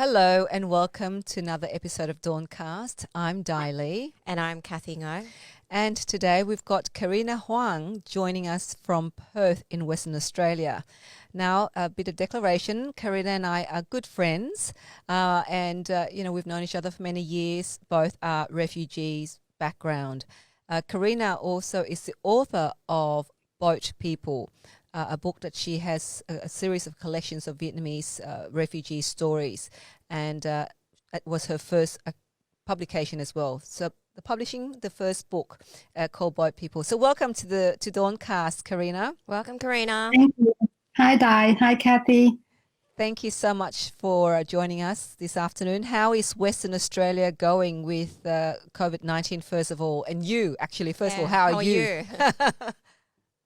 Hello and welcome to another episode of DAWNCast. I'm Dai Lee. And I'm Kathy Ngo. And today we've got Carina Hoang joining us from Perth in Western Australia. Now, a bit of declaration. Carina and I are good friends and we've known each other for many years. Both are refugees background. Carina also is the author of Boat People, a book that she has a series of collections of Vietnamese refugee stories, and it was her first publication as well. So publishing the first book called Boat People. So welcome to DAWNCast, Carina. Welcome, Carina. Thank you. Hi, Di. Hi, Kathy. Thank you so much for joining us this afternoon. How is Western Australia going with COVID-19, first of all? And you, actually, first of all, how are you?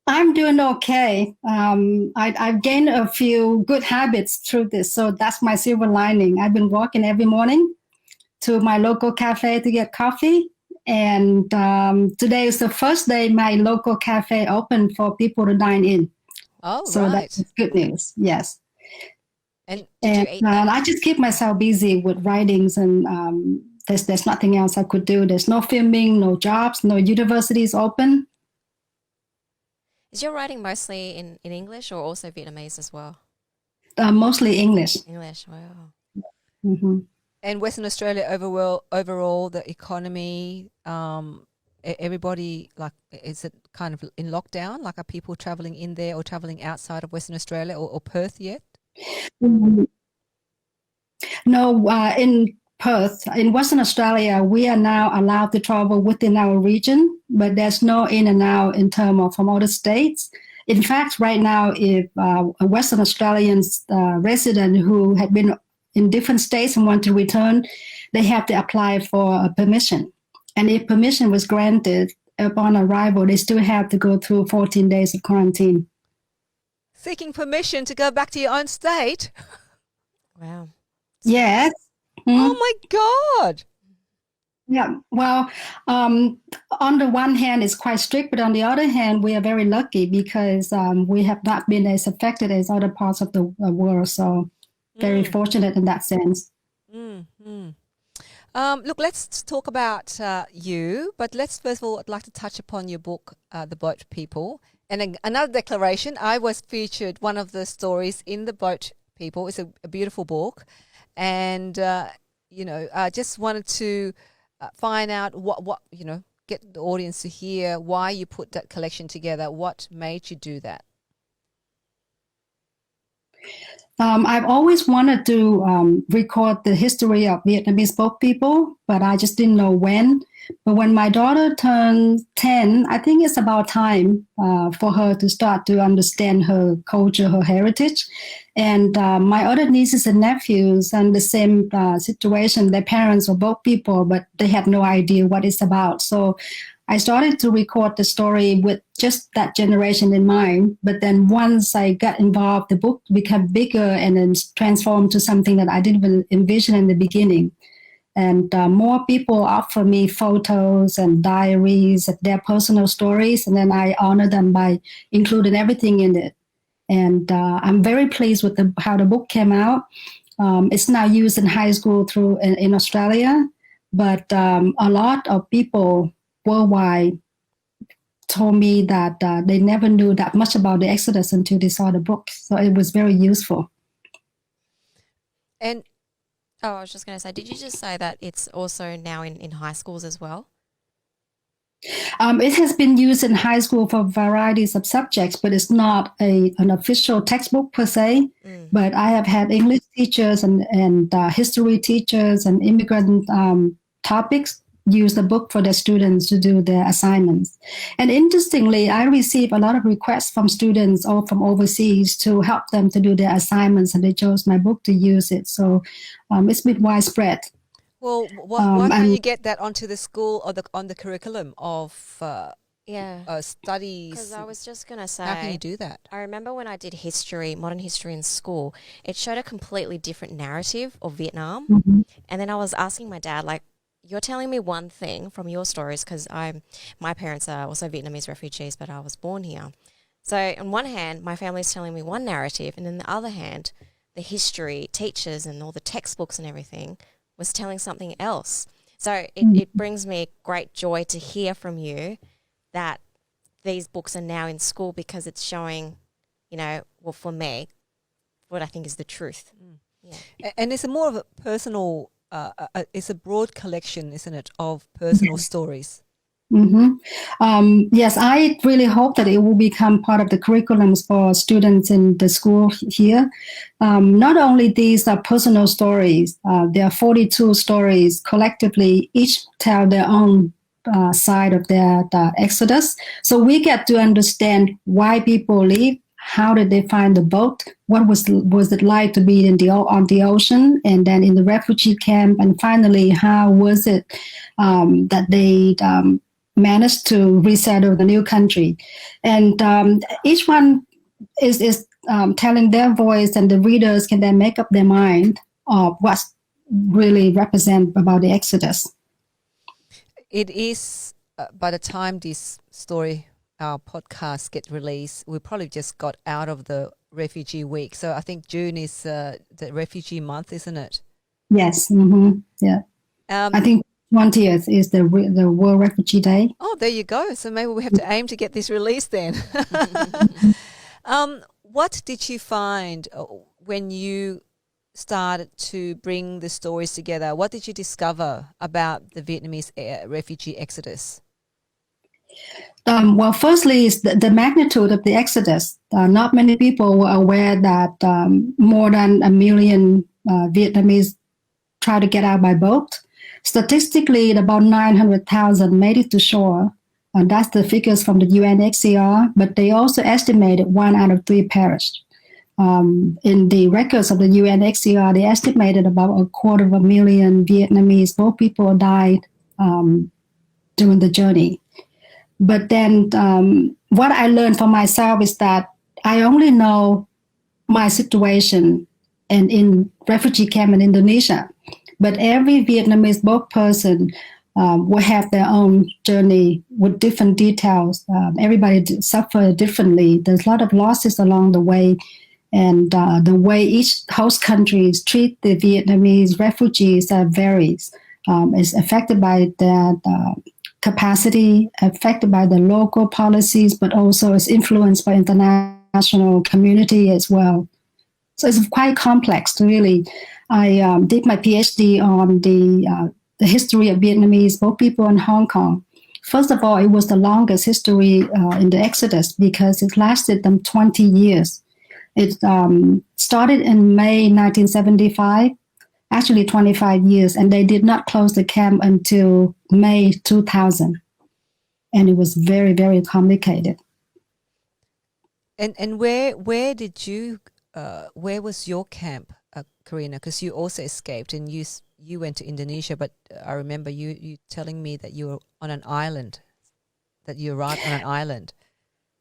I'm doing okay. I've gained a few good habits through this, so that's my silver lining. I've been walking every morning to my local cafe to get coffee, and today is the first day my local cafe opened for people to dine in. Oh, so right. That's good news. Yes. And did you eat that? I just keep myself busy with writings, and there's nothing else I could do. There's no filming, no jobs, no universities open. Is your writing mostly in English or also Vietnamese as well? Mostly English. English, wow. Mm-hmm. And Western Australia overall, the economy, everybody, like, is it kind of in lockdown? Like, are people travelling in there or travelling outside of Western Australia or Perth yet? Mm-hmm. No, in Perth, in Western Australia, we are now allowed to travel within our region, but there's no in and out in terms of from other states. In fact, right now, if a Western Australian resident who had been in different states and want to return, they have to apply for a permission. And if permission was granted upon arrival, they still have to go through 14 days of quarantine. Seeking permission to go back to your own state? Wow. Yes. Oh my God. Yeah, well, on the one hand, it's quite strict, but on the other hand, we are very lucky because we have not been as affected as other parts of the world. So very fortunate in that sense. Look, let's talk about you, but let's first of all, I'd like to touch upon your book, The Boat People. And another declaration, I was featured one of the stories in The Boat People. It's a beautiful book. And, I just wanted to find out what get the audience to hear why you put that collection together. What made you do that? I've always wanted to record the history of Vietnamese boat people, but I just didn't know when. But when my daughter turned 10, I think it's about time for her to start to understand her culture, her heritage. And my other nieces and nephews are in the same situation. Their parents were boat people, but they had no idea what it's about. So I started to record the story with just that generation in mind. But then once I got involved, the book became bigger and then transformed to something that I didn't even envision in the beginning. And more people offer me photos and diaries of their personal stories, and then I honor them by including everything in it. And I'm very pleased with how the book came out. It's now used in high school in Australia, but a lot of people worldwide told me that they never knew that much about the Exodus until they saw the book. So it was very useful. And I was just going to say, did you just say that it's also now in high schools as well? It has been used in high school for varieties of subjects, but it's not an official textbook per se. But I have had English teachers and history teachers and immigrant topics use the book for their students to do their assignments. And interestingly, I receive a lot of requests from students or from overseas to help them to do their assignments, and they chose my book to use it. So it's been widespread. Well, why can't you get that onto the school or on the curriculum of studies? Because I was just going to say, how can you do that? I remember when I did modern history in school, it showed a completely different narrative of Vietnam. Mm-hmm. And then I was asking my dad, like, you're telling me one thing from your stories, because my parents are also Vietnamese refugees, but I was born here. So on one hand, my family's telling me one narrative, and on the other hand, the history teachers and all the textbooks and everything was telling something else. So it brings me great joy to hear from you that these books are now in school, because it's showing, well, for me, what I think is the truth. Yeah. And it's a more of a personal, it's a broad collection, isn't it, of personal stories? Yes, I really hope that it will become part of the curriculums for students in the school here. Not only these are personal stories, there are 42 stories collectively, each tell their own side of the Exodus. So we get to understand why people leave. How did they find the boat? What was it like to be on the ocean, and then in the refugee camp? And finally, how was it that they managed to resettle the new country? And each one is telling their voice, and the readers can then make up their mind of what really represent about the Exodus. It is, by the time this story, our podcast get released, we probably just got out of the refugee week. So I think June is the refugee month, isn't it? Yes. Yeah. I think 20th is the World Refugee Day. Oh, there you go. So maybe we have to aim to get this released then. What did you find when you started to bring the stories together? What did you discover about the Vietnamese refugee exodus? Well, firstly, is the magnitude of the exodus. Not many people were aware that more than 1 million Vietnamese tried to get out by boat. Statistically, about 900,000 made it to shore. And that's the figures from the UNHCR, but they also estimated 1 out of 3 perished. In the records of the UNHCR, they estimated about 250,000 Vietnamese boat people died during the journey. But then what I learned for myself is that I only know my situation and in refugee camp in Indonesia. But every Vietnamese boat person will have their own journey with different details. Everybody suffered differently. There's a lot of losses along the way. And the way each host countries treat the Vietnamese refugees varies. It's affected by their capacity, affected by the local policies, but also is influenced by international community as well. So it's quite complex, really. I did my PhD on the history of Vietnamese boat people in Hong Kong. First of all, it was the longest history in the Exodus because it lasted them 20 years. It started in May 1975, actually 25 years, and they did not close the camp until May 2000. And it was very, very complicated. And where did you, where was your camp, Carina? Because you also escaped and you went to Indonesia, but I remember you telling me that you were on an island, that you arrived on an island.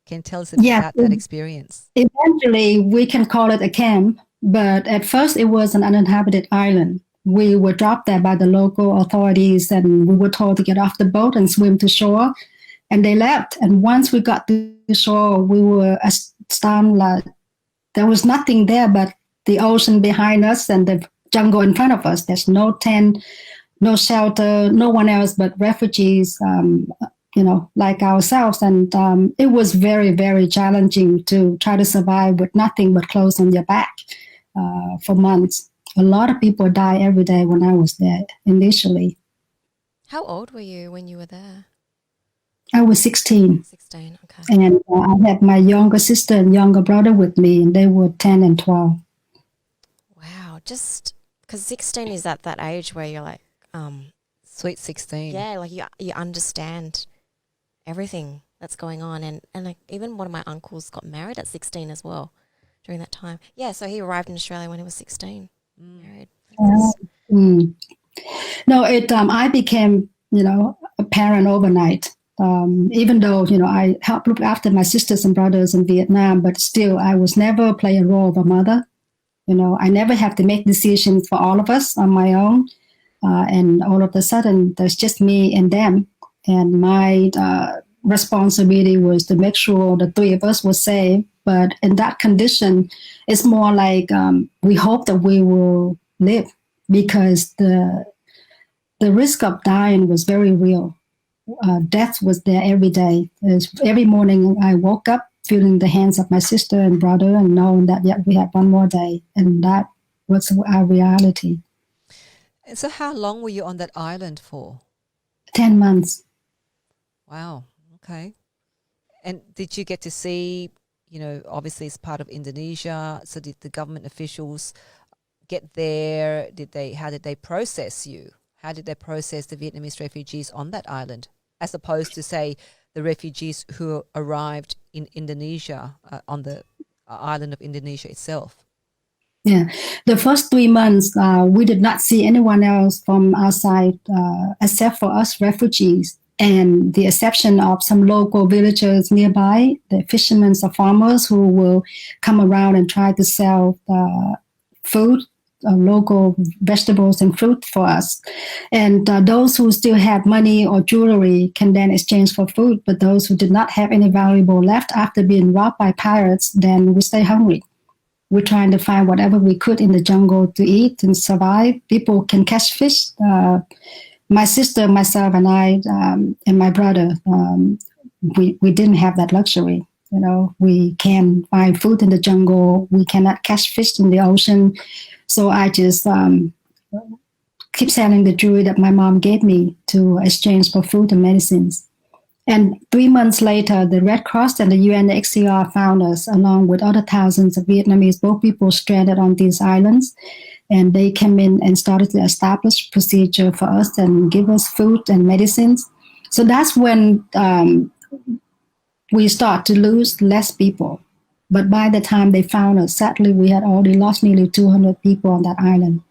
Can you tell us about that experience? Eventually, we can call it a camp, but at first it was an uninhabited island. We were dropped there by the local authorities, and we were told to get off the boat and swim to shore, and they left. And once we got to shore, we were astounded. There was nothing there but the ocean behind us and the jungle in front of us. There's no tent, no shelter, no one else but refugees, like ourselves. And it was very, very challenging to try to survive with nothing but clothes on your back for months. A lot of people die every day when I was there initially. How old were you when you were there? I was 16. 16, okay. And I had my younger sister and younger brother with me, and they were 10 and 12. Wow, just because 16 is at that age where you're like... Sweet 16. Yeah, like you understand everything that's going on. And like even one of my uncles got married at 16 as well during that time. Yeah, so he arrived in Australia when he was 16. Married. No, I became, a parent overnight. Even though, I helped look after my sisters and brothers in Vietnam, but still I was never play a role of a mother. I never have to make decisions for all of us on my own. And all of a sudden there's just me and them. And my responsibility was to make sure the three of us were safe. But in that condition, it's more like we hope that we will live, because the risk of dying was very real. Death was there every day. Every morning I woke up feeling the hands of my sister and brother and knowing that, we have one more day. And that was our reality. So how long were you on that island for? 10 months. Wow. Okay. And did you get to see, obviously it's part of Indonesia, so did the government officials get there? How did they process you? How did they process the Vietnamese refugees on that island, as opposed to, say, the refugees who arrived in Indonesia, on the island of Indonesia itself? Yeah, the first 3 months, we did not see anyone else from outside except for us refugees, and the exception of some local villagers nearby, the fishermen or farmers who will come around and try to sell food, local vegetables and fruit for us. And those who still have money or jewelry can then exchange for food, but those who did not have any valuable left after being robbed by pirates, then we stay hungry. We're trying to find whatever we could in the jungle to eat and survive. People can catch fish. My sister, myself, and I, and my brother, we didn't have that luxury. We can find food in the jungle. We cannot catch fish in the ocean. So I just keep selling the jewelry that my mom gave me to exchange for food and medicines. And 3 months later, the Red Cross and the UNHCR found us, along with other thousands of Vietnamese boat people stranded on these islands. And they came in and started to establish procedure for us and give us food and medicines. So that's when we start to lose less people. But by the time they found us, sadly, we had already lost nearly 200 people on that island.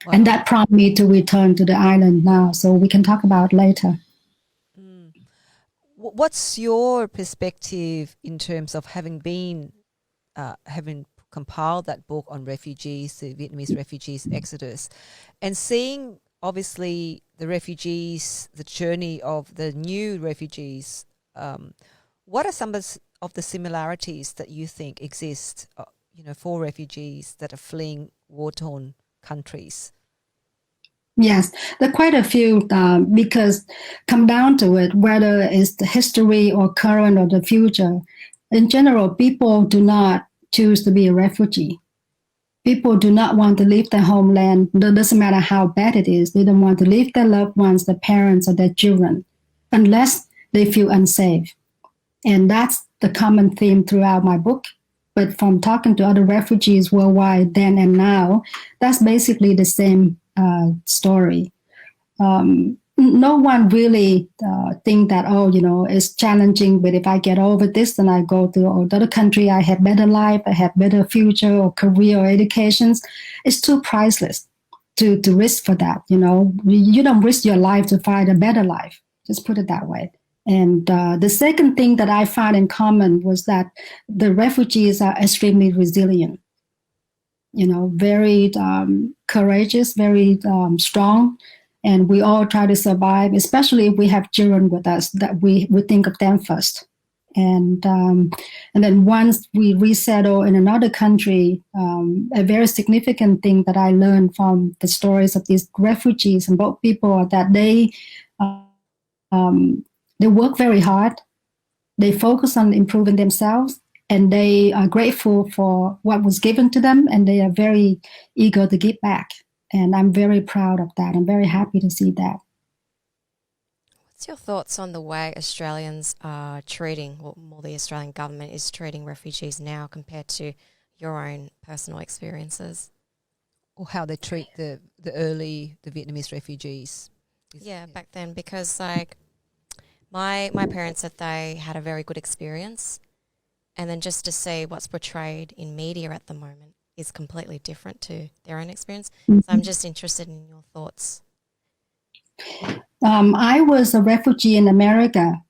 Wow. And that prompted me to return to the island now, so we can talk about it later. What's your perspective in terms of having compiled that book on refugees, the Vietnamese Refugees Exodus, and seeing obviously the refugees, the journey of the new refugees? What are some of the similarities that you think exist, for refugees that are fleeing war-torn countries? Yes, there are quite a few, because come down to it, whether it's the history or current or the future, in general, people do not choose to be a refugee. People do not want to leave their homeland. It doesn't matter how bad it is. They don't want to leave their loved ones, their parents or their children, unless they feel unsafe. And that's the common theme throughout my book. But from talking to other refugees worldwide then and now, that's basically the same story. No one really think that, it's challenging, but if I get over this, then I go to another country, I have better life, I have better future or career or educations. It's too priceless to risk for that. You don't risk your life to find a better life. Just put it that way. And the second thing that I found in common was that the refugees are extremely resilient. Very courageous, very strong, and we all try to survive, especially if we have children with us, that we think of them first. And then once we resettle in another country, a very significant thing that I learned from the stories of these refugees and boat people are that they work very hard, they focus on improving themselves, and they are grateful for what was given to them, and they are very eager to give back. And I'm very proud of that. I'm very happy to see that. What's your thoughts on the way Australians are treating, or more the Australian government is treating refugees now compared to your own personal experiences? Or how they treat the Vietnamese refugees? Yeah, back then, because my parents said they had a very good experience. And then just to see what's portrayed in media at the moment is completely different to their own experience. Mm-hmm. So I'm just interested in your thoughts. I was a refugee in America,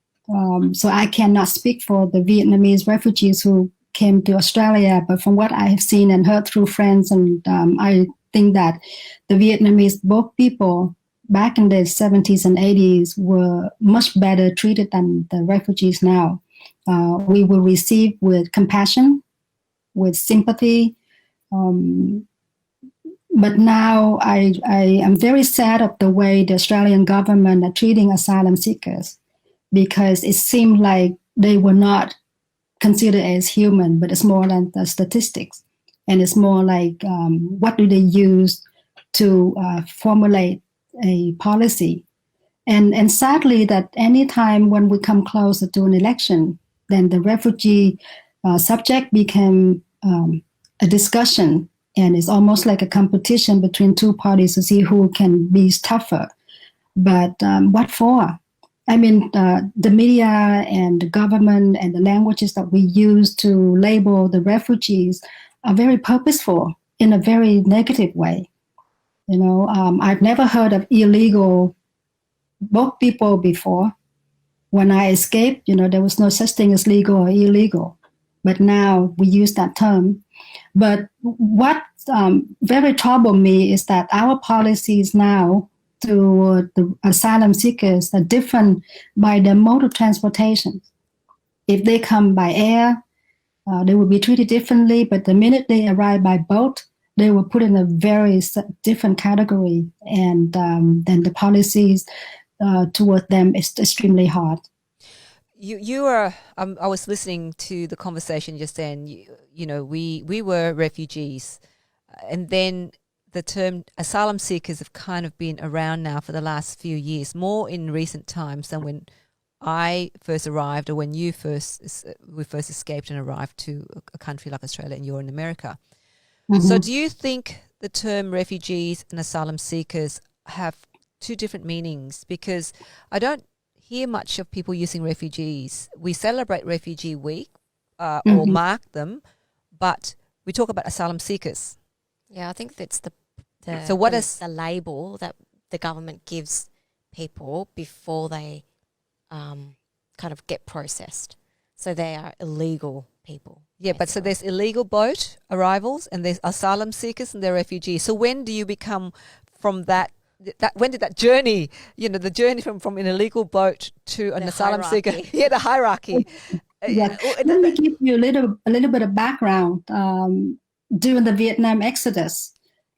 so I cannot speak for the Vietnamese refugees who came to Australia. But from what I have seen and heard through friends, and I think that the Vietnamese boat people, back in the 70s and 80s were much better treated than the refugees now. We were received with compassion, with sympathy. But now I am very sad of the way the Australian government are treating asylum seekers, because it seemed like they were not considered as human, but it's more than the statistics. And it's more like what do they use to formulate a policy. And sadly, that any time when we come closer to an election, then the refugee subject became a discussion, and it's almost like a competition between two parties to see who can be tougher. But what for? I mean, the media and the government and the languages that we use to label the refugees are very purposeful in a very negative way. You know, I've never heard of illegal boat people before. When I escaped, you know, there was no such thing as legal or illegal. But now we use that term. But what very troubled me is that our policies now to the asylum seekers are different by the mode of transportation. If they come by air, they will be treated differently, but the minute they arrive by boat, they were put in a very different category, and then the policies toward them is extremely hard. You were. I was listening to the conversation just then. You know, we were refugees, and then the term asylum seekers have kind of been around now for the last few years, more in recent times than when I first arrived or when we first escaped and arrived to a country like Australia, and you're in America. Mm-hmm. So do you think the term refugees and asylum seekers have two different meanings? Because I don't hear much of people using refugees. We celebrate Refugee Week or mark them, but we talk about asylum seekers. Yeah, I think that's the label that the government gives people before they kind of get processed. So they are illegal people. Yeah, basically. But so there's illegal boat arrivals and there's asylum seekers and they're refugees. So when do you become from that when did that journey, you know, the journey from an illegal boat to an asylum seeker? Yeah, the hierarchy. Yeah. Let me give you a little bit of background. During the Vietnam Exodus,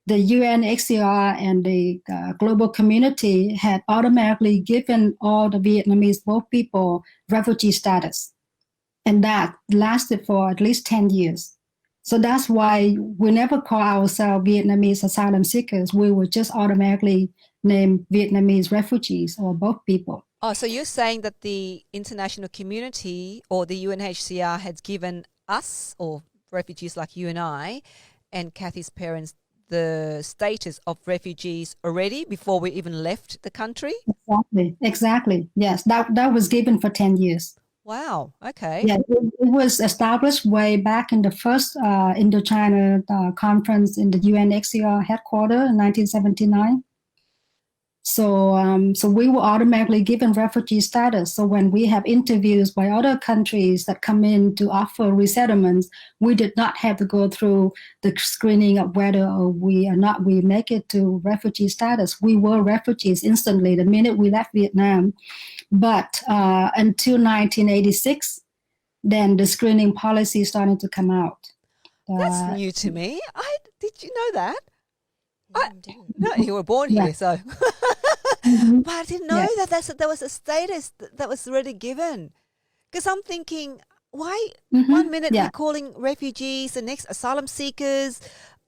the UNHCR and the global community had automatically given all the Vietnamese boat people refugee status. And that lasted for at least 10 years. So that's why we never call ourselves Vietnamese asylum seekers. We would just automatically name Vietnamese refugees or boat people. Oh, so you're saying that the international community or the UNHCR has given us, or refugees like you and I, and Kathy's parents, the status of refugees already before we even left the country? Exactly. Yes, that was given for 10 years. Wow, okay. Yeah, it was established way back in the first Indochina conference in the UNHCR headquarters in 1979. So we were automatically given refugee status. So when we have interviews by other countries that come in to offer resettlements, we did not have to go through the screening of whether we make it to refugee status. We were refugees instantly the minute we left Vietnam. But until 1986, then the screening policy started to come out. That's new to me. Did you know that? I didn't. No, you were born here, so. But I didn't know that there was a status that was already given. Because I'm thinking, why 1 minute we're calling refugees, the next asylum seekers,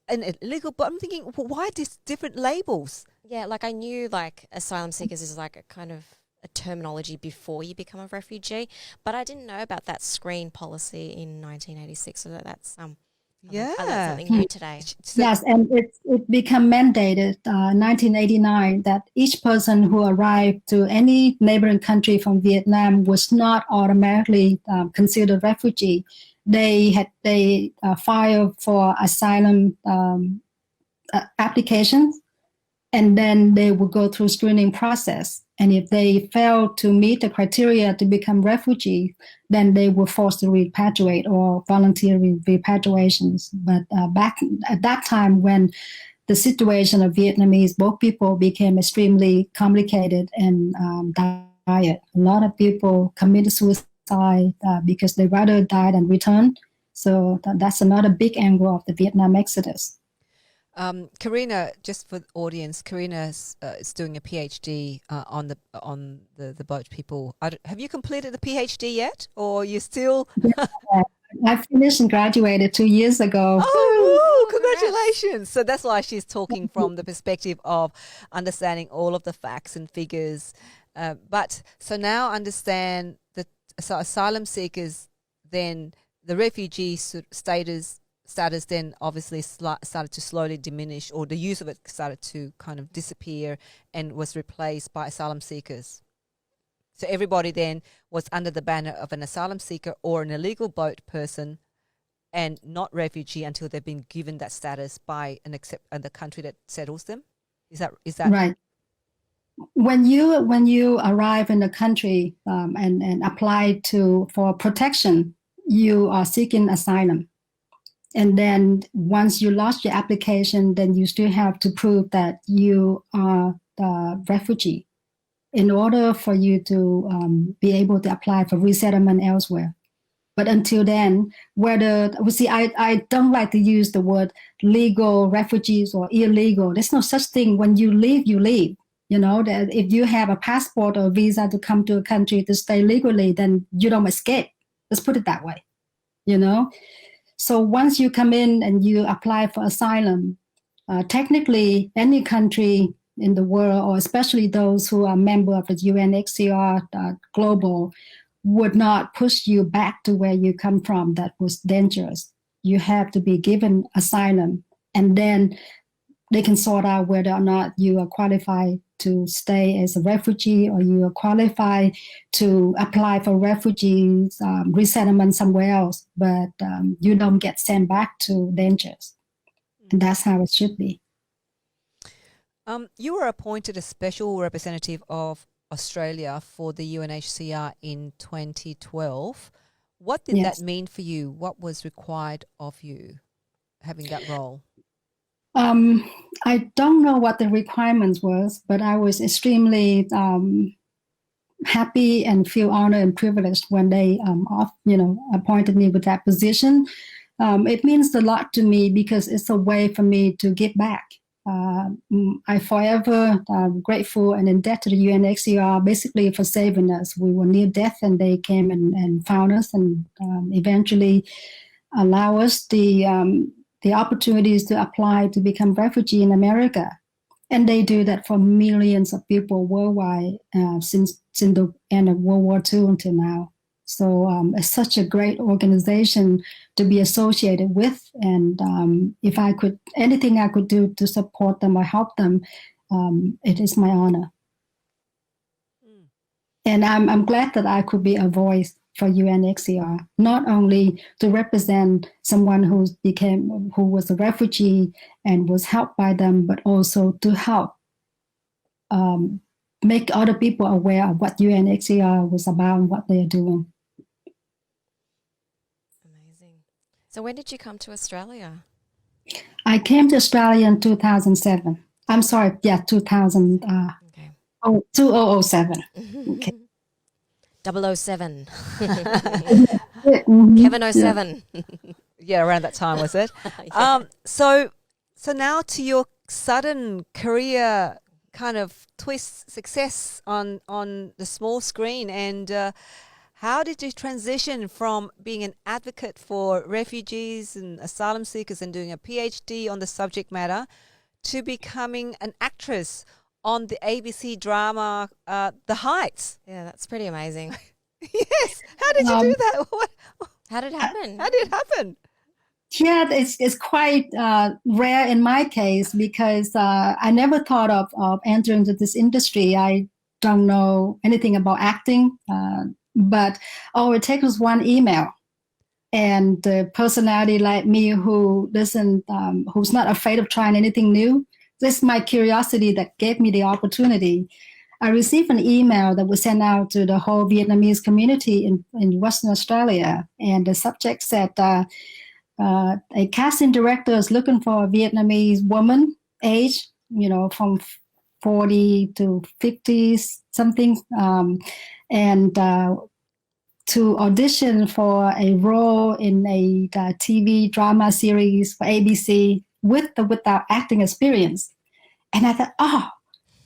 and illegal, but I'm thinking, well, why these different labels? Yeah, like I knew like asylum seekers is like a kind of a terminology before you become a refugee, but I didn't know about that screen policy in 1986. So that's something new today. Yes, and it became mandated 1989 that each person who arrived to any neighboring country from Vietnam was not automatically considered refugee. They filed for asylum applications, and then they would go through screening process. And if they failed to meet the criteria to become refugee, then they were forced to repatriate or volunteer repatriations. But back at that time, when the situation of Vietnamese boat people became extremely complicated and dire. A lot of people committed suicide because they rather die than return. So that's another big angle of the Vietnam Exodus. Carina, just for the audience, Carina is doing a PhD on the boat people. Have you completed the PhD yet, or you still? Yeah, I finished and graduated 2 years ago. Oh, congratulations! So that's why she's talking from the perspective of understanding all of the facts and figures. But so now understand that asylum seekers, then the refugee status then obviously started to slowly diminish, or the use of it started to kind of disappear and was replaced by asylum seekers. So everybody then was under the banner of an asylum seeker or an illegal boat person and not refugee until they've been given that status by the country that settles them. Is that right? When you arrive in the country and apply for protection, you are seeking asylum. And then once you lost your application, then you still have to prove that you are the refugee in order for you to be able to apply for resettlement elsewhere. But until then, I don't like to use the word legal refugees or illegal. There's no such thing. When you leave, you leave. You know, that if you have a passport or visa to come to a country to stay legally, then you don't escape. Let's put it that way, you know. So once you come in and you apply for asylum, technically any country in the world, or especially those who are member of the UNHCR global, would not push you back to where you come from. That was dangerous. You have to be given asylum, and then they can sort out whether or not you are qualified to stay as a refugee, or you are qualified to apply for refugees resettlement somewhere else, but you don't get sent back to dangers. And that's how it should be. You were appointed a special representative of Australia for the UNHCR in 2012. What did that mean for you? What was required of you having that role? I don't know what the requirements was, but I was extremely happy and feel honored and privileged when they appointed me with that position. It means a lot to me because it's a way for me to give back. I forever grateful and indebted to the UNHCR basically for saving us. We were near death and they came and found us and eventually allow us the opportunities to apply to become refugee in America. And they do that for millions of people worldwide since the end of World War II until now. So it's such a great organization to be associated with. And if anything I could do to support them or help them, it is my honor. And I'm glad that I could be a voice for UNHCR, not only to represent someone who was a refugee and was helped by them, but also to help make other people aware of what UNHCR was about and what they are doing. Amazing. So when did you come to Australia? I came to Australia in 2007. I'm sorry, 2000. Okay. 2007. Okay. 007. Mm-hmm. Kevin 07. Yeah, around that time, was it? Yeah. So now to your sudden career kind of twist success on the small screen, and how did you transition from being an advocate for refugees and asylum seekers and doing a PhD on the subject matter to becoming an actress on the ABC drama The Heights? Yeah, that's pretty amazing. Yes. How did you do that? How did it happen? How did it happen? Yeah, it's quite rare in my case because I never thought of entering into this industry. I don't know anything about acting, but all it takes was one email. And the personality like me who's not afraid of trying anything new, this is my curiosity that gave me the opportunity. I received an email that was sent out to the whole Vietnamese community in Western Australia. And the subject said, a casting director is looking for a Vietnamese woman age, from 40 to 50 something, and to audition for a role in a TV drama series for ABC without acting experience. And I thought, oh,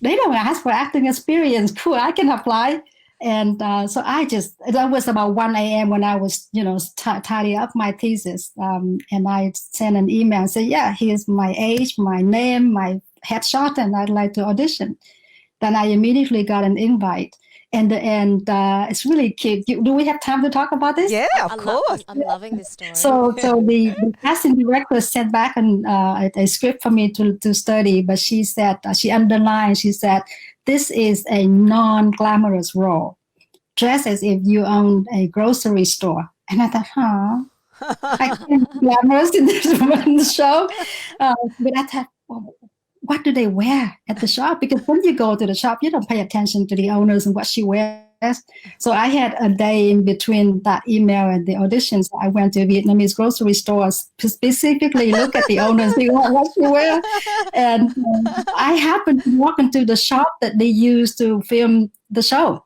they don't ask for acting experience. Cool, I can apply. And so that was about 1 a.m. when I was, tidying up my thesis. And I sent an email and said, yeah, here's my age, my name, my headshot, and I'd like to audition. Then I immediately got an invite. And it's really cute. Do we have time to talk about this? Yeah, of course. I'm loving this story. So the casting director sent back a script for me to study, but she said, she underlined, she said, this is a non-glamorous role. Dress as if you own a grocery store. And I thought, I can't be glamorous in this show. But I thought, well, what do they wear at the shop? Because when you go to the shop, you don't pay attention to the owners and what she wears. So I had a day in between that email and the auditions. I went to Vietnamese grocery stores to specifically look at the owners, see what she wear. And I happened to walk into the shop that they used to film the show.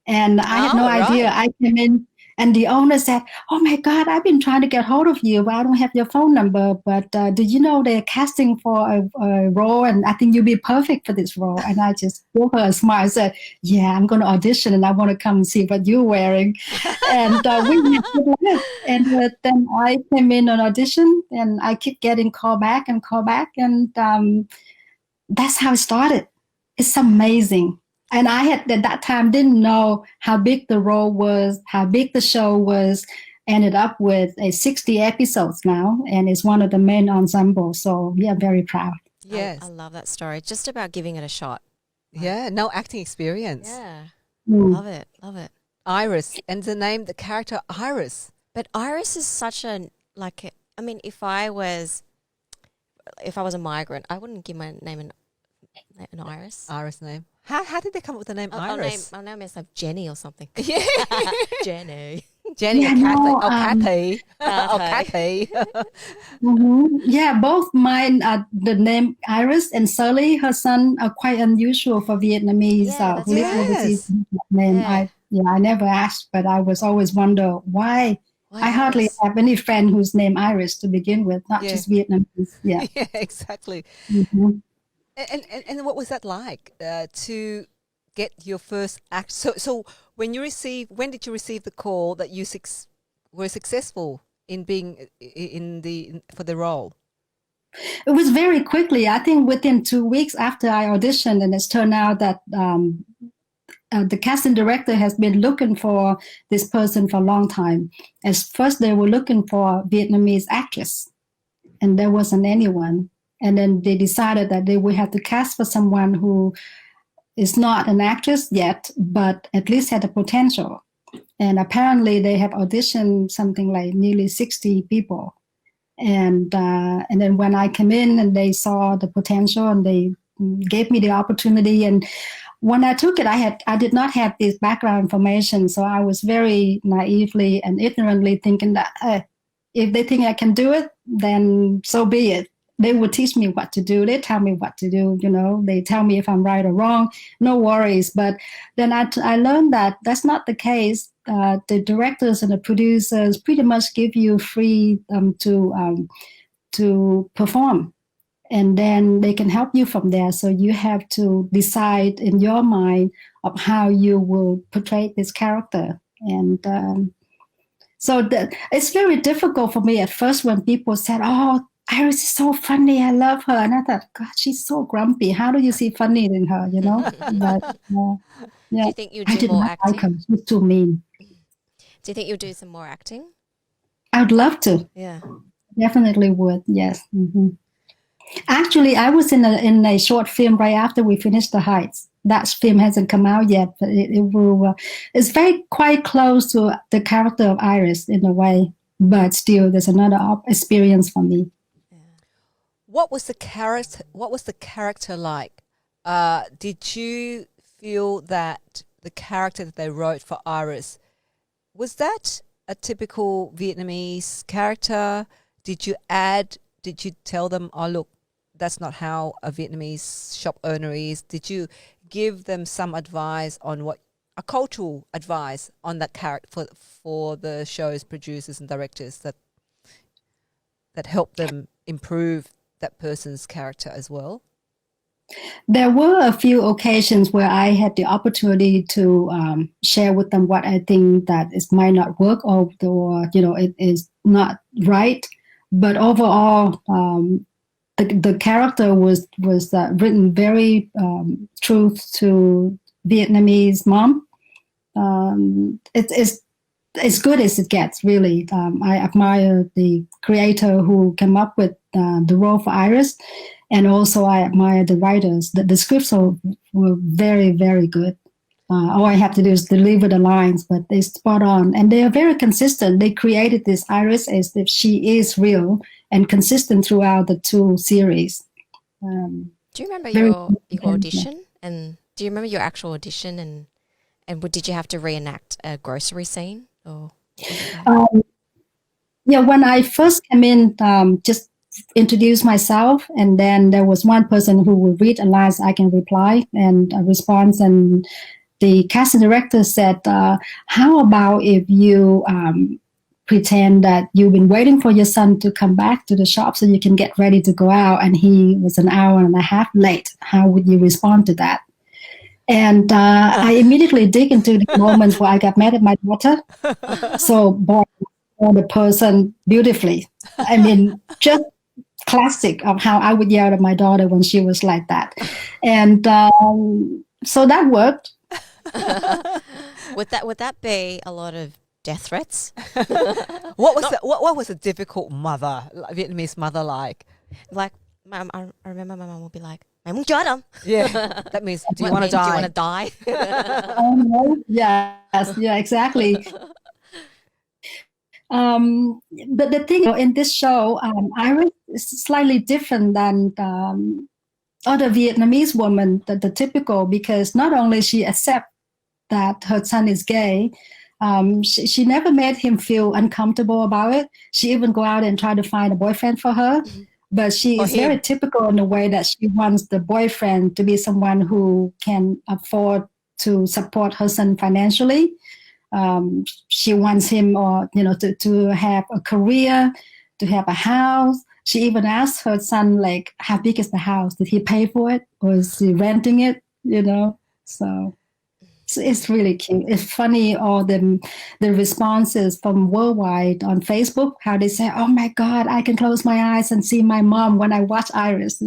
And I had no idea. I came in and the owner said, oh my God, I've been trying to get hold of you, but I don't have your phone number. But did you know they're casting for a role? And I think you'd be perfect for this role. And I just gave her a smile and said, yeah, I'm going to audition and I want to come and see what you're wearing. And we had good luck. And then I came in on audition and I kept getting call back. And that's how it started. It's amazing. And I had at that time didn't know how big the role was, how big the show was. Ended up with 60 episodes now, and it's one of the main ensembles. So we are very proud. Yes, I love that story. Just about giving it a shot. Yeah, no acting experience. Yeah, Mm. love it. Iris, and the character Iris. But Iris is such I mean, if I was a migrant, I wouldn't give my name an Iris. Iris name. How did they come up with the name Iris? I'll name myself Jenny or something. Yeah. Jenny. Jenny or Kathy. Or Kathy. Kathy. Yeah, both mine, the name Iris and Sully, her son, are quite unusual for Vietnamese. Yeah, that's who live right. overseas. Name. Yeah. I never asked, but I was always wonder why. I hardly Iris? have any friend whose name Iris to begin with, not Yeah. just Vietnamese. Yeah. Yeah, exactly. Mhm. And what was that like to get your first act? So when did you receive the call that you were successful in being for the role? It was very quickly. I think within 2 weeks after I auditioned, and it's turned out that the casting director has been looking for this person for a long time. At first, they were looking for a Vietnamese actress, and there wasn't anyone. And then they decided that they would have to cast for someone who is not an actress yet, but at least had the potential. And apparently they have auditioned something like nearly 60 people. And then when I came in and they saw the potential and they gave me the opportunity. And when I took it, I did not have this background information. So I was very naively and ignorantly thinking that if they think I can do it, then so be it. They would teach me what to do. They tell me what to do. They tell me if I'm right or wrong. No worries. But then I learned that that's not the case. The directors and the producers pretty much give you free to perform, and then they can help you from there. So you have to decide in your mind of how you will portray this character. And so it's very difficult for me at first when people said, "Oh, Iris is so funny. I love her." And I thought, God, she's so grumpy. How do you see funny in her, But, yeah. Do you think you I do did more not like acting? her. She's too mean. Do you think you'll do some more acting? I would love to. Yeah. Definitely would. Yes. Mm-hmm. Actually, I was in a short film right after we finished The Heights. That film hasn't come out yet, but it will. It's quite close to the character of Iris in a way, but still, there's another experience for me. What was the character like? Did you feel that the character that they wrote for Iris, was that a typical Vietnamese character? Did you tell them, oh look, that's not how a Vietnamese shop owner is. Did you give them some advice on a cultural advice on that character for the show's producers and directors that help them improve that person's character as well? There were a few occasions where I had the opportunity to share with them what I think that it might not work, or it is not right. But overall, the character was written very true to Vietnamese mom. It's as good as it gets, really. I admire the creator who came up with the role for Iris, and also I admire the writers. The scripts were very, very good. All I have to do is deliver the lines, but they're spot on. And they are very consistent. They created this Iris as if she is real and consistent throughout the 2 series. Do you remember your audition? And do you remember your actual audition? And did you have to reenact a grocery scene? Or when I first came in, just introduce myself, and then there was one person who would read a line so I can reply and a response, and the casting director said, how about if you pretend that you've been waiting for your son to come back to the shop so you can get ready to go out, and he was an hour and a half late. How would you respond to that? And I immediately dig into the moments where I got mad at my daughter. So, boy, the person beautifully. I mean, just classic of how I would yell at my daughter when she was like that. And so that worked. Would that be a lot of death threats? What was a difficult Vietnamese mother like? Like, I remember my mum would be like, "Mày muốn chết không?" Yeah, that means, do you want to die? Do you want to die? Yes, yeah, exactly. But the thing in this show, Iris is slightly different than other Vietnamese women, the typical, because not only she accepts that her son is gay, she never made him feel uncomfortable about it. She even go out and try to find a boyfriend for her. Mm-hmm. But she is very typical in the way that she wants the boyfriend to be someone who can afford to support her son financially. She wants him, to have a career, to have a house. She even asked her son, like, how big is the house? Did he pay for it, or is he renting it? So it's really cute. It's funny, all the responses from worldwide on Facebook, how they say, "Oh my God, I can close my eyes and see my mom when I watch Iris,"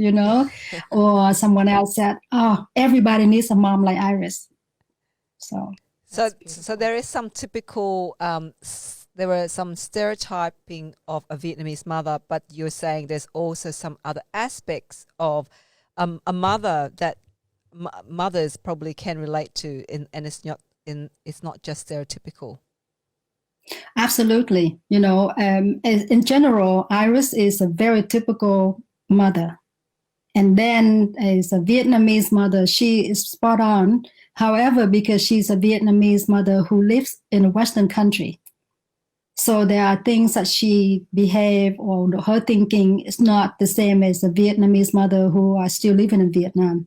or someone else said, "Oh, everybody needs a mom like Iris." So there is some typical, there were some stereotyping of a Vietnamese mother, but you're saying there's also some other aspects of a mother that mothers probably can relate to, and it's not just stereotypical. Absolutely. In general, Iris is a very typical mother. And then as a Vietnamese mother, she is spot on. However, because she's a Vietnamese mother who lives in a Western country, so there are things that she behave, or her thinking is not the same as a Vietnamese mother who are still living in Vietnam.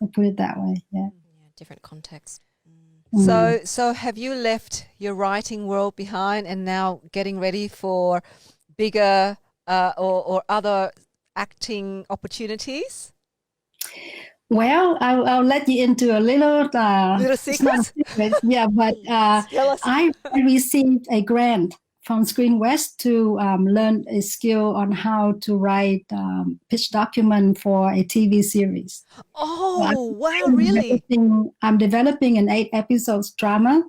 I'll put it that way. Yeah. Different context. So have you left your writing world behind and now getting ready for bigger or other acting opporunities? Well, I'll let you into a little secret. Yeah, but I received a grant from Screen West to learn a skill on how to write pitch document for a TV series. Oh, so wow, really? I'm developing an 8 episodes drama,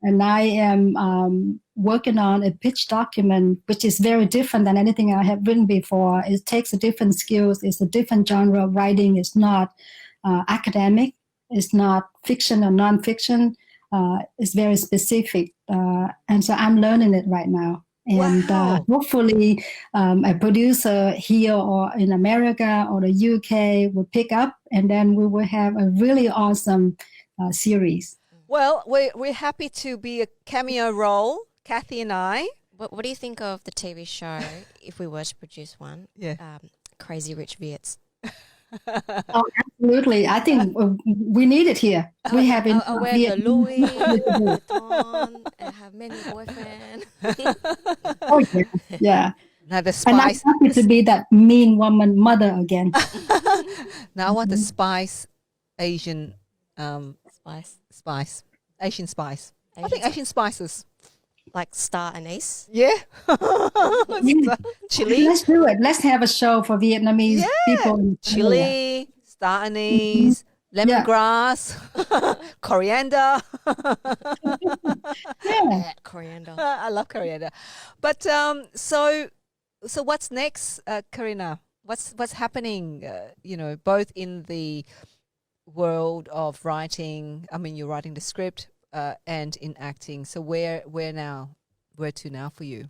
and I am working on a pitch document, which is very different than anything I have written before. It takes a different skills. It's a different genre of writing. It's not academic. It's not fiction or nonfiction. It's very specific. And so I'm learning it right now. And hopefully a producer here or in America or the UK will pick up, and then we will have a really awesome series. Well, we're happy to be a cameo role, Kathy and I. What do you think of the TV show if we were to produce one? Yeah. Crazy Rich Viets. Oh, absolutely. I think we need it here. We have in I wear the Louis Vuitton. I have many boyfriends. Oh yeah, yeah. Now the And I'm spice. happy to be that mean woman mother again. Now I want the spice Asian Spice. Asian spice. I think Asian spices. Like star anise. Yeah. Yeah. Chili. Let's do it. Let's have a show for Vietnamese Yeah. people. In Australia. Chili, star anise, lemongrass, coriander. Yeah. Coriander. I love coriander. But so what's next, Carina? What's happening? Both in the world of writing. I mean, you're writing the script and in acting. So where now? Where to now for you?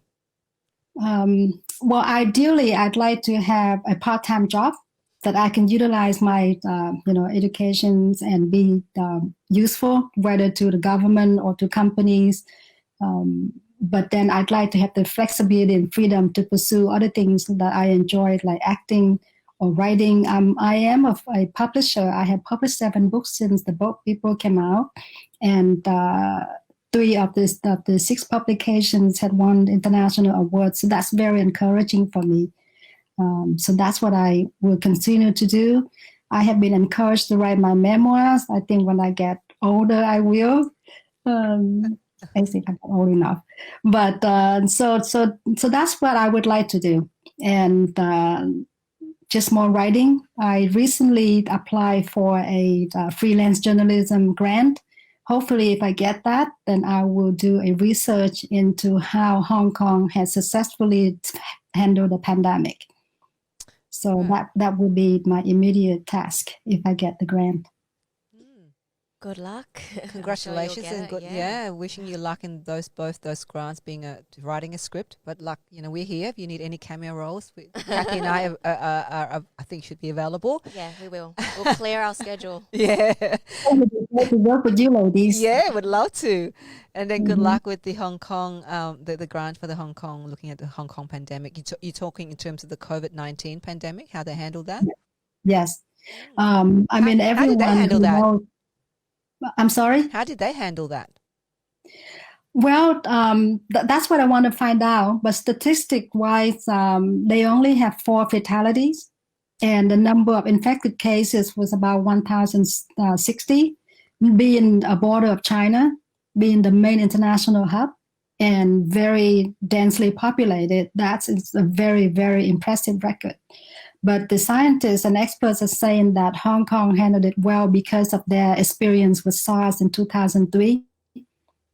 Well, ideally, I'd like to have a part-time job that I can utilize my, educations and be useful, whether to the government or to companies. But then I'd like to have the flexibility and freedom to pursue other things that I enjoy, like acting or writing. I am a publisher. I have published 7 books since the Book People came out, and 3 of the 6 publications had won international awards. So that's very encouraging for me. So that's what I will continue to do. I have been encouraged to write my memoirs. I think when I get older, I will. I think I'm old enough. But so that's what I would like to do. And just more writing. I recently applied for a freelance journalism grant. Hopefully, if I get that, then I will do a research into how Hong Kong has successfully handled the pandemic. So that will be my immediate task if I get the grant. Good luck. Congratulations and good. Yeah, wishing you luck in both those grants, being writing a script. But luck, we're here. If you need any cameo roles, Kathy and I I think should be available. Yeah, we will. We'll clear our schedule. Yeah. I would like to work with you ladies. Yeah, would love to. And then good luck with the Hong Kong, the grant for the Hong Kong, looking at the Hong Kong pandemic. You're talking in terms of the COVID-19 pandemic, how they handled that? Yes. I mean, everyone how did they handle that? knows. I'm sorry? How did they handle that? Well, that's what I want to find out. But statistic-wise, they only have 4 fatalities, and the number of infected cases was about 1,060, being a border of China, being the main international hub, and very densely populated. It's a very, very impressive record. But the scientists and experts are saying that Hong Kong handled it well because of their experience with SARS in 2003.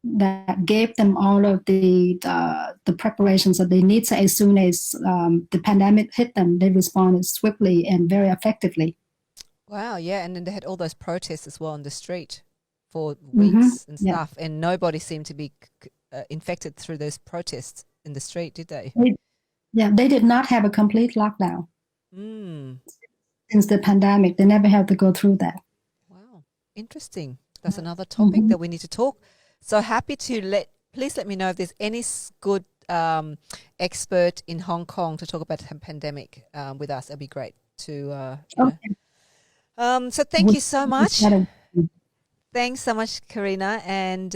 That gave them all of the preparations that they need. So as soon as the pandemic hit them, they responded swiftly and very effectively. Wow, yeah, and then they had all those protests as well on the street for weeks and stuff, and nobody seemed to be infected through those protests in the street, did they? They did not have a complete lockdown. Since the pandemic, they never had to go through that. Wow, interesting. That's another topic that we need to talk. So happy to please let me know if there's any good expert in Hong Kong to talk about the pandemic with us. That'd be great to. Okay. So thank you so much. Thanks so much, Carina. And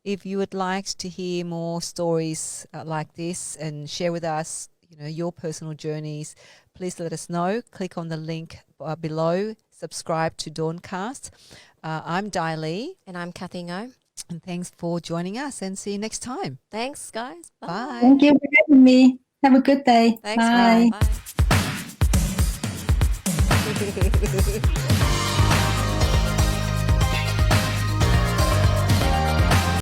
if you would like to hear more stories like this and share with us, your personal journeys, please let us know. Click on the link below. Subscribe to DAWNCast. I'm Dai Lee. And I'm Kathy Ngo. And thanks for joining us, and see you next time. Thanks, guys. Bye. Bye. Thank you for having me. Have a good day. Thanks. Bye. Bye.